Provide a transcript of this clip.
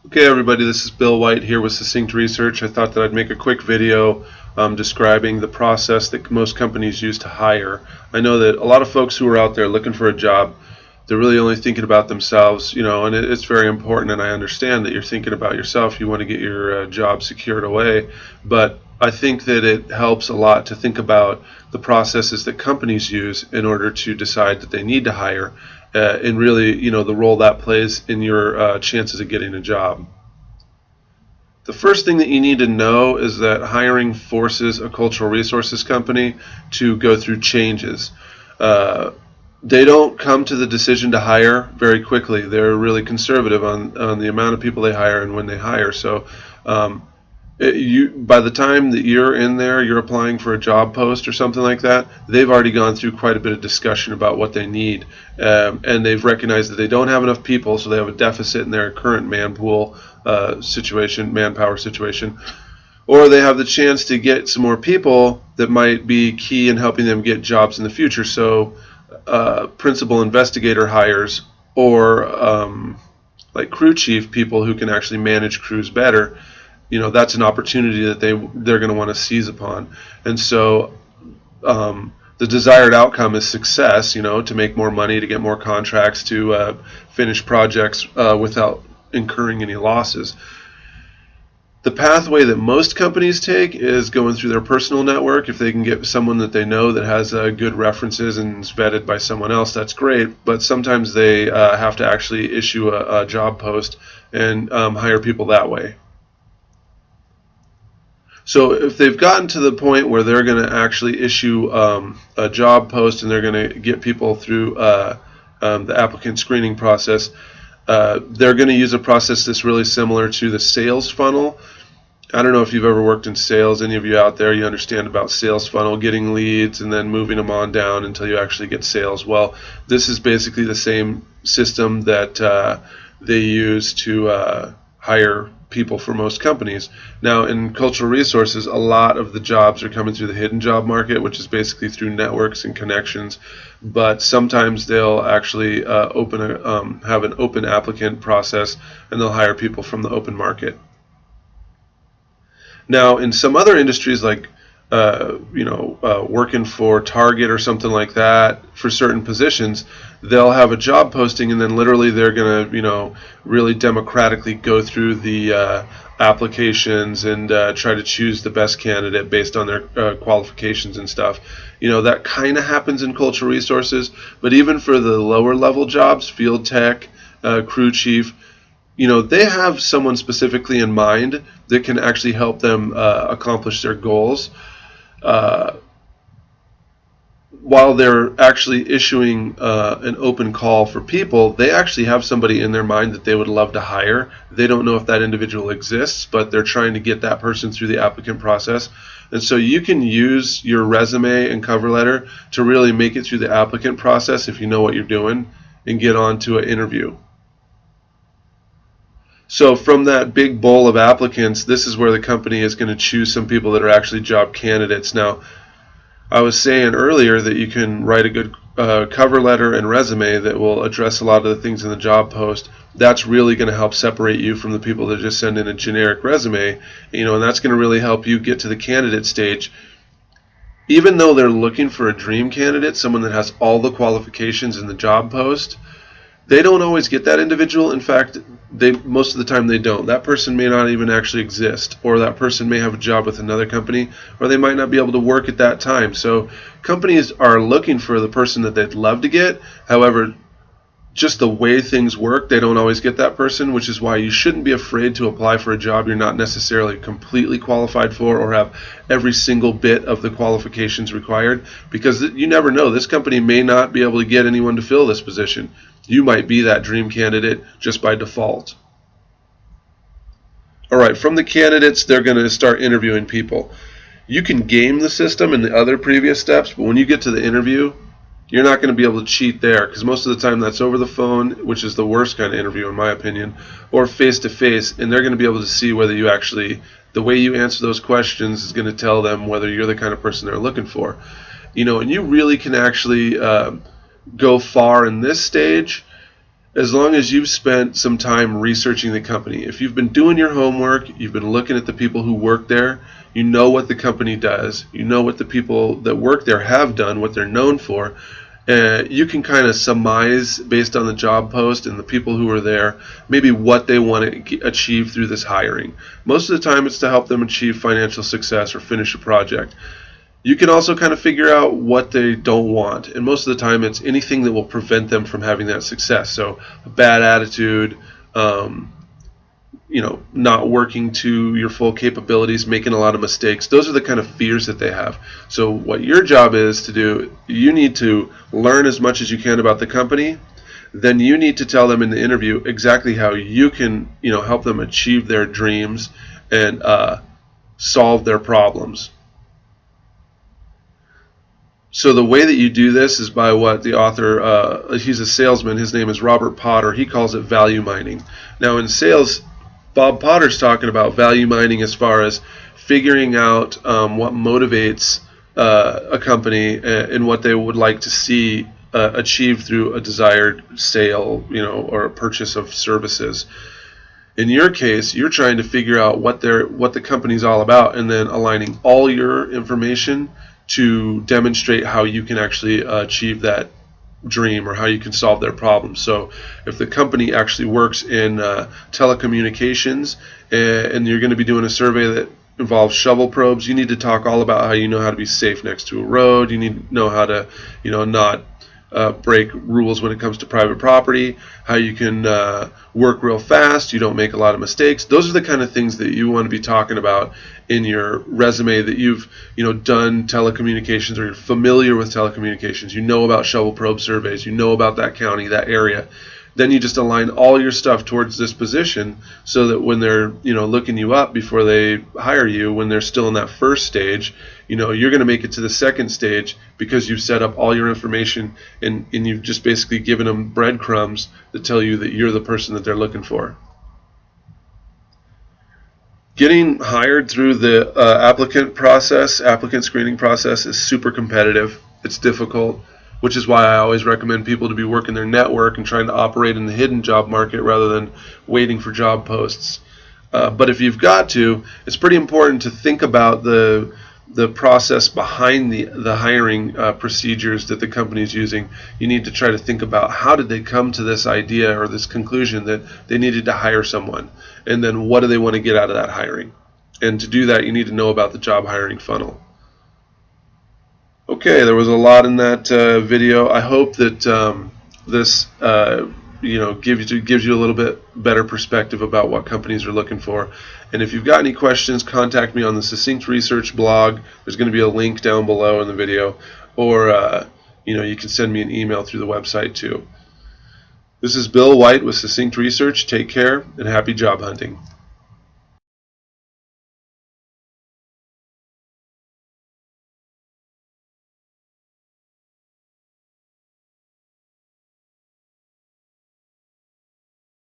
Okay, everybody, this is Bill White here with Succinct Research. I thought that I'd make a quick video describing the process that most companies use to hire. I know that a lot of folks who are out there looking for a job, they're really only thinking about themselves, and it's very important, and I understand that you're thinking about yourself. You want to get your job secured away, but I think that it helps a lot to think about the processes that companies use in order to decide that they need to hire, and really, the role that plays in your chances of getting a job. The first thing that you need to know is that hiring forces a cultural resources company to go through changes. Uh, they don't come to the decision to hire very quickly. They're really conservative on the amount of people they hire and when they hire. So um, by the time that you're in there, you're applying for a job post or something like that, they've already gone through quite a bit of discussion about what they need, and they've recognized that they don't have enough people, so they have a deficit in their current manpower situation, or they have the chance to get some more people that might be key in helping them get jobs in the future. So principal investigator hires, or like crew chief people who can actually manage crews better. That's an opportunity that they're going to want to seize upon. And so the desired outcome is success, to make more money, to get more contracts, to finish projects without incurring any losses. The pathway that most companies take is going through their personal network. If they can get someone that they know that has good references and is vetted by someone else, that's great. But sometimes they have to actually issue a job post and hire people that way. So if they've gotten to the point where they're going to actually issue a job post and they're going to get people through the applicant screening process, they're going to use a process that's really similar to the sales funnel. I don't know if you've ever worked in sales. Any of you out there, you understand about sales funnel, getting leads and then moving them on down until you actually get sales. Well, this is basically the same system that they use to hire people for most companies. Now, in cultural resources, a lot of the jobs are coming through the hidden job market, which is basically through networks and connections. But sometimes they'll actually have an open applicant process, and they'll hire people from the open market. Now, in some other industries, like working for Target or something like that, for certain positions, they'll have a job posting, and then literally they're going to, really democratically go through the applications and try to choose the best candidate based on their qualifications and stuff. That kind of happens in cultural resources, but even for the lower level jobs, field tech, crew chief, they have someone specifically in mind that can actually help them accomplish their goals. While they're actually issuing an open call for people, they actually have somebody in their mind that they would love to hire. They don't know if that individual exists, but they're trying to get that person through the applicant process. And so you can use your resume and cover letter to really make it through the applicant process if you know what you're doing and get on to an interview. So from that big bowl of applicants, this is where the company is going to choose some people that are actually job candidates. Now, I was saying earlier that you can write a good cover letter and resume that will address a lot of the things in the job post. That's really going to help separate you from the people that just send in a generic resume, and that's going to really help you get to the candidate stage. Even though they're looking for a dream candidate, someone that has all the qualifications in the job post, they don't always get that individual. In fact, most of the time they don't. That person may not even actually exist, or that person may have a job with another company, or they might not be able to work at that time. So companies are looking for the person that they'd love to get. However, just the way things work, they don't always get that person, which is why you shouldn't be afraid to apply for a job you're not necessarily completely qualified for or have every single bit of the qualifications required, because you never know. This company may not be able to get anyone to fill this position. You might be that dream candidate just by default. All right, from the candidates, they're going to start interviewing people. You can game the system in the other previous steps, but when you get to the interview, you're not going to be able to cheat there, because most of the time that's over the phone, which is the worst kind of interview in my opinion, or face-to-face, and they're going to be able to see whether you actually, the way you answer those questions is going to tell them whether you're the kind of person they're looking for. And you really can actually go far in this stage as long as you've spent some time researching the company. If you've been doing your homework, you've been looking at the people who work there, you know what the company does, you know what the people that work there have done, what they're known for, you can kind of surmise based on the job post and the people who are there, maybe what they want to achieve through this hiring. Most of the time it's to help them achieve financial success or finish a project. You can also kind of figure out what they don't want, and most of the time it's anything that will prevent them from having that success. So a bad attitude, not working to your full capabilities, making a lot of mistakes. Those are the kind of fears that they have. So what your job is to do, you need to learn as much as you can about the company. Then you need to tell them in the interview exactly how you can, help them achieve their dreams and solve their problems. So the way that you do this is by what the author, he's a salesman, his name is Robert Potter, he calls it value mining. Now in sales, Bob Potter's talking about value mining as far as figuring out what motivates a company and what they would like to see achieved through a desired sale, or a purchase of services. In your case, you're trying to figure out what the company's all about, and then aligning all your information to demonstrate how you can actually achieve that dream or how you can solve their problems. So if the company actually works in telecommunications and you're going to be doing a survey that involves shovel probes, you need to talk all about how you know how to be safe next to a road. You need to know how to not break rules when it comes to private property, how you can work real fast, you don't make a lot of mistakes. Those are the kind of things that you want to be talking about in your resume, that you've done telecommunications, or you're familiar with telecommunications, you know about shovel probe surveys, you know about that county, that area. Then you just align all your stuff towards this position, so that when they're looking you up before they hire you, when they're still in that first stage, you're going to make it to the second stage because you've set up all your information and you've just basically given them breadcrumbs that tell you that you're the person that they're looking for. Getting hired through the applicant screening process is super competitive. It's difficult, which is why I always recommend people to be working their network and trying to operate in the hidden job market rather than waiting for job posts. But if you've got to, it's pretty important to think about the process behind the hiring procedures that the company is using. You need to try to think about how did they come to this idea or this conclusion that they needed to hire someone, and then what do they want to get out of that hiring. And to do that, you need to know about the job hiring funnel. Okay, there was a lot in that video. I hope that this gives you a little bit better perspective about what companies are looking for. And if you've got any questions, contact me on the Succinct Research blog. There's going to be a link down below in the video, or you can send me an email through the website too. This is Bill White with Succinct Research. Take care and happy job hunting.